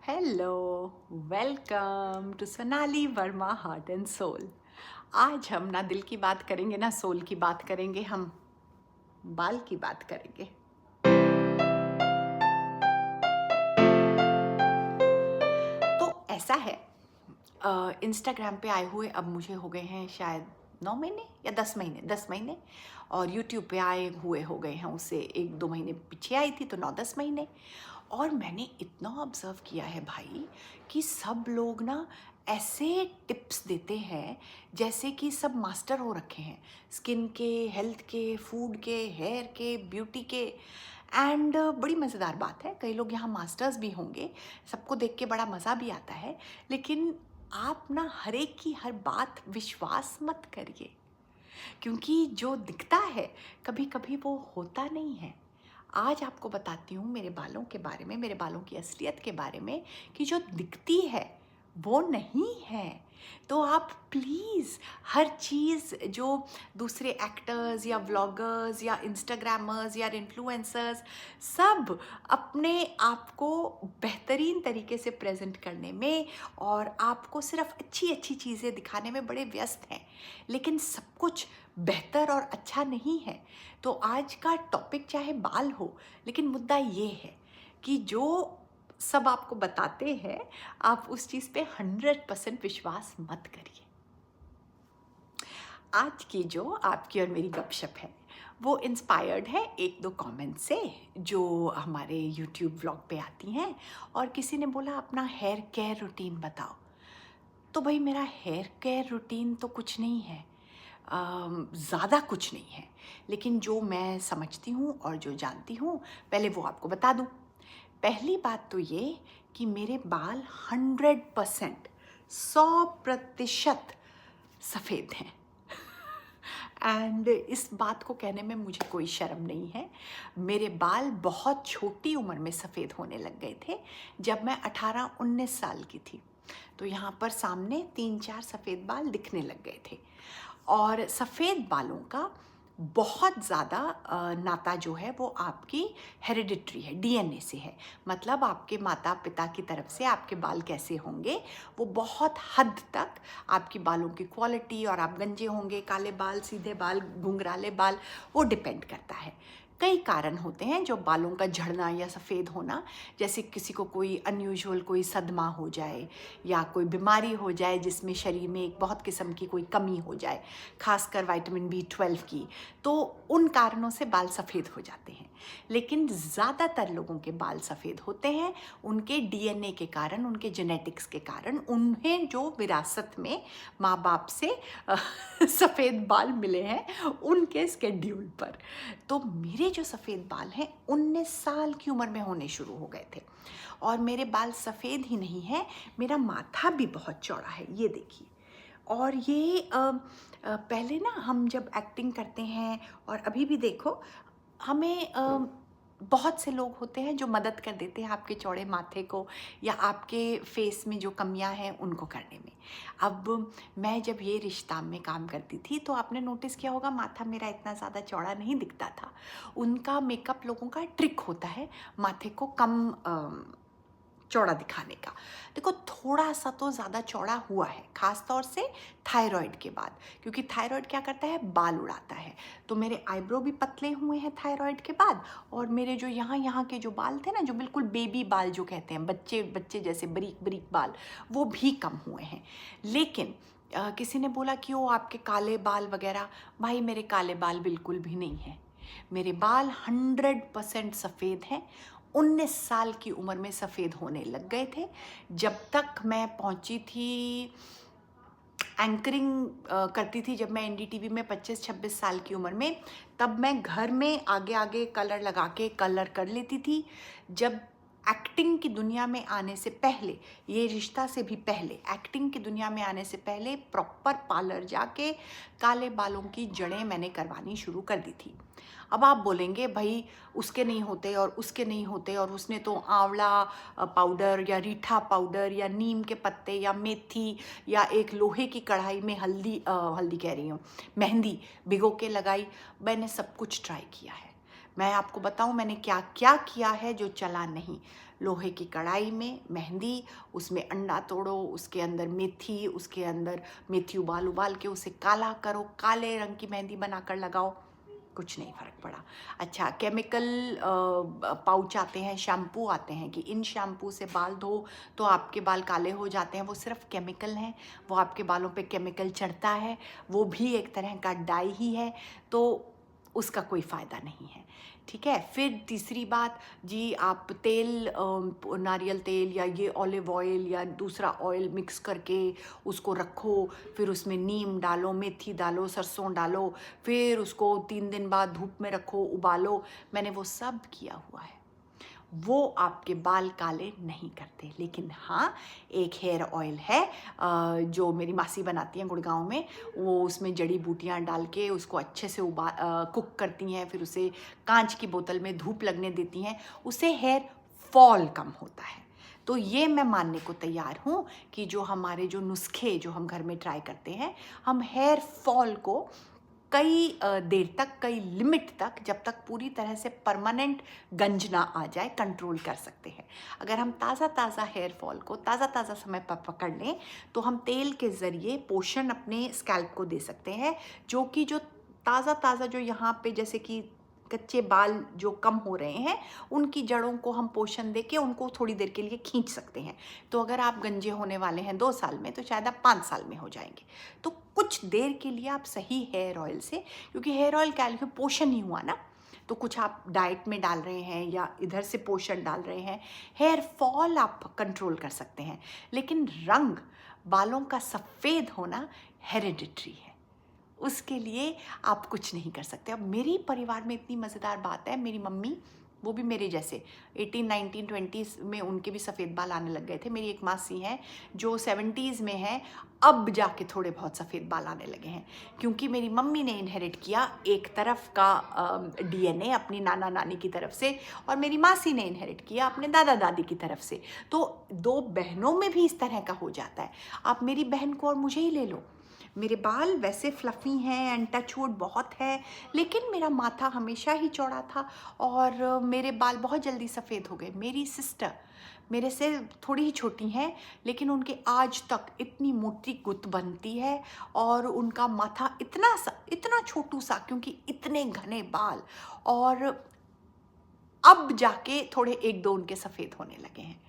Hello, welcome to Sonali Verma heart and soul. आज हम ना दिल की बात करेंगे ना सोल की बात करेंगे, हम बाल की बात करेंगे। तो ऐसा है, इंस्टाग्राम पे आए हुए अब मुझे हो गए हैं शायद 9 महीने या 10 महीने, 10 महीने। और यूट्यूब पे आए हुए हो गए हैं, उससे 1-2 महीने पीछे आई थी तो 9-10 महीने। और मैंने इतना ऑब्जर्व किया है भाई कि सब लोग ना ऐसे टिप्स देते हैं जैसे कि सब मास्टर हो रखे हैं, स्किन के, हेल्थ के, फूड के, हेयर के, ब्यूटी के। एंड बड़ी मज़ेदार बात है, कई लोग यहाँ मास्टर्स भी होंगे, सबको देख के बड़ा मज़ा भी आता है। लेकिन आप ना हर एक की हर बात विश्वास मत करिए, क्योंकि जो दिखता है कभी कभी वो होता नहीं है। आज आपको बताती हूँ मेरे बालों के बारे में, मेरे बालों की असलियत के बारे में, कि जो दिखती है वो नहीं है। तो आप प्लीज़ हर चीज़ जो दूसरे एक्टर्स या व्लॉगर्स या इंस्टाग्रामर्स या इन्फ्लुएंसर्स सब अपने आप को बेहतरीन तरीके से प्रेजेंट करने में और आपको सिर्फ अच्छी अच्छी चीज़ें दिखाने में बड़े व्यस्त हैं, लेकिन सब कुछ बेहतर और अच्छा नहीं है। तो आज का टॉपिक चाहे बाल हो, लेकिन मुद्दा ये है कि जो सब आपको बताते हैं आप उस चीज़ पे 100% विश्वास मत करिए। आज की जो आपकी और मेरी गपशप है वो इंस्पायर्ड है एक दो कमेंट से जो हमारे यूट्यूब व्लॉग पे आती हैं। और किसी ने बोला अपना हेयर केयर रूटीन बताओ। तो भाई मेरा हेयर केयर रूटीन तो कुछ नहीं है, ज़्यादा कुछ नहीं है, लेकिन जो मैं समझती हूँ और जो जानती हूँ पहले वो आपको बता दूँ। पहली बात तो ये कि मेरे बाल 100%, 100% सफ़ेद हैं। एंड इस बात को कहने में मुझे कोई शर्म नहीं है। मेरे बाल बहुत छोटी उम्र में सफ़ेद होने लग गए थे, जब मैं 18-19 साल की थी। तो यहाँ पर सामने 3-4 सफ़ेद बाल दिखने लग गए थे। और सफ़ेद बालों का बहुत ज़्यादा नाता जो है वो आपकी हेरिडिट्री है, डीएनए से है। मतलब आपके माता पिता की तरफ से आपके बाल कैसे होंगे वो बहुत हद तक आपकी बालों की क्वालिटी, और आप गंजे होंगे, काले बाल, सीधे बाल, घुंघराले बाल, वो डिपेंड करता है। कई कारण होते हैं जो बालों का झड़ना या सफ़ेद होना, जैसे किसी को कोई अनयूजुअल कोई सदमा हो जाए या कोई बीमारी हो जाए जिसमें शरीर में एक बहुत किस्म की कोई कमी हो जाए, खासकर विटामिन B12 की, तो उन कारणों से बाल सफ़ेद हो जाते हैं। लेकिन ज़्यादातर लोगों के बाल सफ़ेद होते हैं उनके डीएनए के कारण, उनके जेनेटिक्स के कारण, उन्हें जो विरासत में माँ बाप से सफ़ेद बाल मिले हैं उनके स्केड्यूल पर। तो मेरे जो सफ़ेद बाल हैं 19 साल की उम्र में होने शुरू हो गए थे। और मेरे बाल सफ़ेद ही नहीं है, मेरा माथा भी बहुत चौड़ा है, ये देखिए। और ये पहले ना हम जब एक्टिंग करते हैं और अभी भी देखो, हमें बहुत से लोग होते हैं जो मदद कर देते हैं आपके चौड़े माथे को या आपके फेस में जो कमियां हैं उनको करने में। अब मैं जब ये रिश्ता में काम करती थी तो आपने नोटिस किया होगा माथा मेरा इतना ज़्यादा चौड़ा नहीं दिखता था। उनका मेकअप लोगों का ट्रिक होता है माथे को कम चौड़ा दिखाने का। देखो थोड़ा सा तो ज़्यादा चौड़ा हुआ है, ख़ास तौर से थायराइड के बाद, क्योंकि थायराइड क्या करता है, बाल उड़ाता है। तो मेरे आईब्रो भी पतले हुए हैं थायराइड के बाद, और मेरे जो यहाँ के जो बाल थे ना, जो बिल्कुल बेबी बाल जो कहते हैं, बच्चे बच्चे जैसे बारीक बारीक बाल, वो भी कम हुए हैं। लेकिन किसी ने बोला कि वो आपके काले बाल वगैरह, भाई मेरे काले बाल बिल्कुल भी नहीं हैं। मेरे बाल 100% सफ़ेद हैं। 19 साल की उम्र में सफ़ेद होने लग गए थे। जब तक मैं पहुंची थी, एंकरिंग करती थी जब मैं एनडीटीवी में 25-26 साल की उम्र में, तब मैं घर में आगे आगे कलर लगा के कलर कर लेती थी। जब एक्टिंग की दुनिया में आने से पहले, ये रिश्ता से भी पहले, एक्टिंग की दुनिया में आने से पहले प्रॉपर पार्लर जाके काले बालों की जड़ें मैंने करवानी शुरू कर दी थी। अब आप बोलेंगे भाई उसके नहीं होते और उसके नहीं होते, और उसने तो आंवला पाउडर या रीठा पाउडर या नीम के पत्ते या मेथी या एक लोहे की कढ़ाई में हल्दी कह रही हूँ, मेहंदी भिगो के लगाई। मैंने सब कुछ ट्राई किया है। मैं आपको बताऊं मैंने क्या क्या किया है जो चला नहीं। लोहे की कढ़ाई में मेहंदी, उसमें अंडा तोड़ो, उसके अंदर मेथी, उसके अंदर मेथी उबाल उबाल के उसे काला करो, काले रंग की मेहंदी बनाकर लगाओ, कुछ नहीं फ़र्क पड़ा। अच्छा, केमिकल पाउच आते हैं, शैम्पू आते हैं कि इन शैम्पू से बाल धो तो आपके बाल काले हो जाते हैं, वो सिर्फ केमिकल हैं, वो आपके बालों पे केमिकल चढ़ता है, वो भी एक तरह का डाई ही है, तो उसका कोई फ़ायदा नहीं है। ठीक है। फिर तीसरी बात जी, आप तेल, नारियल तेल या ये ऑलिव ऑयल या दूसरा ऑयल मिक्स करके उसको रखो, फिर उसमें नीम डालो, मेथी डालो, सरसों डालो, फिर उसको 3 दिन बाद धूप में रखो, उबालो। मैंने वो सब किया हुआ है, वो आपके बाल काले नहीं करते। लेकिन हाँ, एक हेयर ऑयल है जो मेरी मासी बनाती हैं गुड़गांव में, वो उसमें जड़ी बूटियां डाल के उसको अच्छे से कुक करती हैं, फिर उसे कांच की बोतल में धूप लगने देती हैं, उससे हेयर फॉल कम होता है। तो ये मैं मानने को तैयार हूँ कि जो हमारे जो नुस्खे जो हम घर में ट्राई करते हैं, हम हेयर फॉल को कई देर तक, कई लिमिट तक, जब तक पूरी तरह से परमानेंट गंज ना आ जाए, कंट्रोल कर सकते हैं। अगर हम ताज़ा हेयर फॉल को ताज़ा समय पर पकड़ लें तो हम तेल के ज़रिए पोषण अपने स्कैल्प को दे सकते हैं, जो कि जो ताज़ा जो यहाँ पे जैसे कि कच्चे बाल जो कम हो रहे हैं, उनकी जड़ों को हम पोषण दे के उनको थोड़ी देर के लिए खींच सकते हैं। तो अगर आप गंजे होने वाले हैं 2 साल में, तो शायद आप 5 साल में हो जाएंगे। तो कुछ देर के लिए आप सही हेयर ऑयल से, क्योंकि हेयर ऑयल क्या पोषण ही हुआ ना, तो कुछ आप डाइट में डाल रहे हैं या इधर से पोषण डाल रहे हैं, हेयर फॉल आप कंट्रोल कर सकते हैं। लेकिन रंग, बालों का सफ़ेद होना हेरिडिटरी है, उसके लिए आप कुछ नहीं कर सकते। अब मेरी परिवार में इतनी मज़ेदार बात है, मेरी मम्मी, वो भी मेरे जैसे 18, 19, 20s में उनके भी सफ़ेद बाल आने लग गए थे। मेरी एक मासी हैं जो 70s में है, अब जाके थोड़े बहुत सफ़ेद बाल आने लगे हैं, क्योंकि मेरी मम्मी ने इनहेरिट किया एक तरफ का DNA अपनी नाना नानी की तरफ से, और मेरी मासी ने इनहेरिट किया अपने दादा दादी की तरफ से। तो 2 बहनों में भी इस तरह का हो जाता है। आप मेरी बहन को और मुझे ही ले लो, मेरे बाल वैसे फ्लफ़ी हैं एंड टचवुड बहुत है, लेकिन मेरा माथा हमेशा ही चौड़ा था और मेरे बाल बहुत जल्दी सफ़ेद हो गए। मेरी सिस्टर मेरे से थोड़ी ही छोटी हैं, लेकिन उनके आज तक इतनी मोटी गुत बनती है और उनका माथा इतना छोटू सा, क्योंकि इतने घने बाल, और अब जाके थोड़े 1-2 उनके सफ़ेद होने लगे हैं।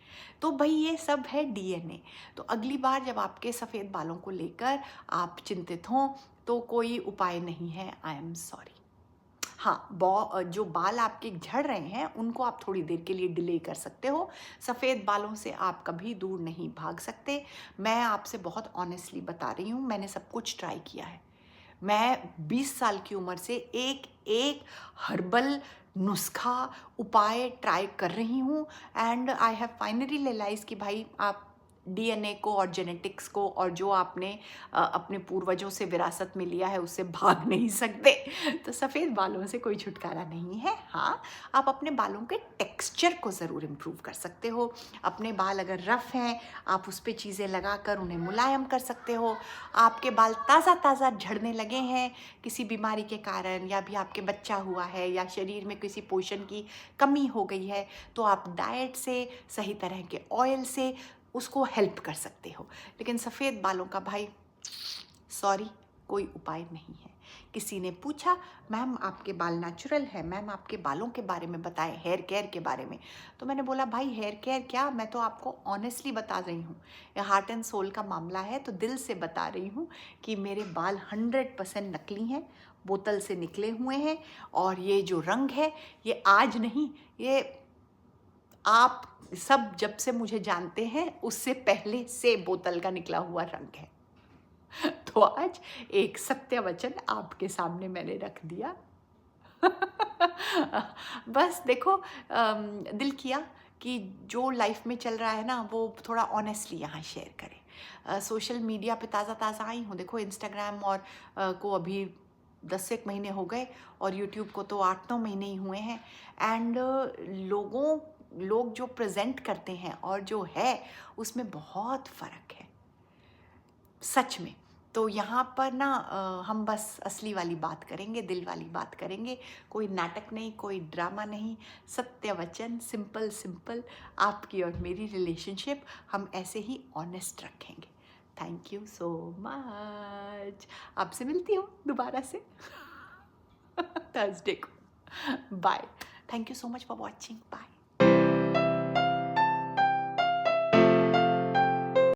तो भाई ये सब है DNA। तो अगली बार जब आपके सफ़ेद बालों को लेकर आप चिंतित हों तो कोई उपाय नहीं है, आई एम सॉरी। हाँ, जो बाल आपके झड़ रहे हैं उनको आप थोड़ी देर के लिए डिले कर सकते हो, सफ़ेद बालों से आप कभी दूर नहीं भाग सकते। मैं आपसे बहुत ऑनेस्टली बता रही हूँ, मैंने सब कुछ ट्राई किया है। मैं 20 साल की उम्र से एक हर्बल नुस्खा, उपाय ट्राई कर रही हूँ, and I have finally realize कि भाई आप DNA को और जेनेटिक्स को और जो आपने अपने पूर्वजों से विरासत में लिया है उससे भाग नहीं सकते। तो सफ़ेद बालों से कोई छुटकारा नहीं है। हाँ, आप अपने बालों के टेक्सचर को ज़रूर इम्प्रूव कर सकते हो। अपने बाल अगर रफ़ हैं, आप उस पर चीज़ें लगाकर उन्हें मुलायम कर सकते हो। आपके बाल ताज़ा झड़ने लगे हैं किसी बीमारी के कारण, या भी आपके बच्चा हुआ है, या शरीर में किसी पोषण की कमी हो गई है, तो आप डाइट से, सही तरह के ऑयल से उसको हेल्प कर सकते हो। लेकिन सफ़ेद बालों का भाई सॉरी, कोई उपाय नहीं है। किसी ने पूछा, मैम आपके बाल नेचुरल है, मैम आपके बालों के बारे में बताएं, हेयर केयर के बारे में। तो मैंने बोला भाई हेयर केयर क्या, मैं तो आपको ऑनेस्टली बता रही हूँ, ये हार्ट एंड सोल का मामला है, तो दिल से बता रही हूँ कि मेरे बाल 100% नकली हैं, बोतल से निकले हुए हैं, और ये जो रंग है ये आज नहीं, ये आप सब जब से मुझे जानते हैं उससे पहले से बोतल का निकला हुआ रंग है। तो आज एक सत्य वचन आपके सामने मैंने रख दिया। बस देखो, दिल किया कि जो लाइफ में चल रहा है ना वो थोड़ा ऑनेस्टली यहाँ शेयर करें। सोशल मीडिया पे ताज़ा आई हूँ, देखो इंस्टाग्राम और को अभी 10 एक महीने हो गए, और यूट्यूब को तो 8-9 महीने ही हुए हैं। एंड लोग जो प्रेजेंट करते हैं और जो है उसमें बहुत फ़र्क है, सच में। तो यहाँ पर ना हम बस असली वाली बात करेंगे, दिल वाली बात करेंगे, कोई नाटक नहीं, कोई ड्रामा नहीं, सत्य वचन, सिंपल सिंपल आपकी और मेरी रिलेशनशिप हम ऐसे ही ऑनेस्ट रखेंगे। Thank you so much. आपसे मिलती हूँ दोबारा से थर्सडे को। Bye. Thank you so much for watching. Bye.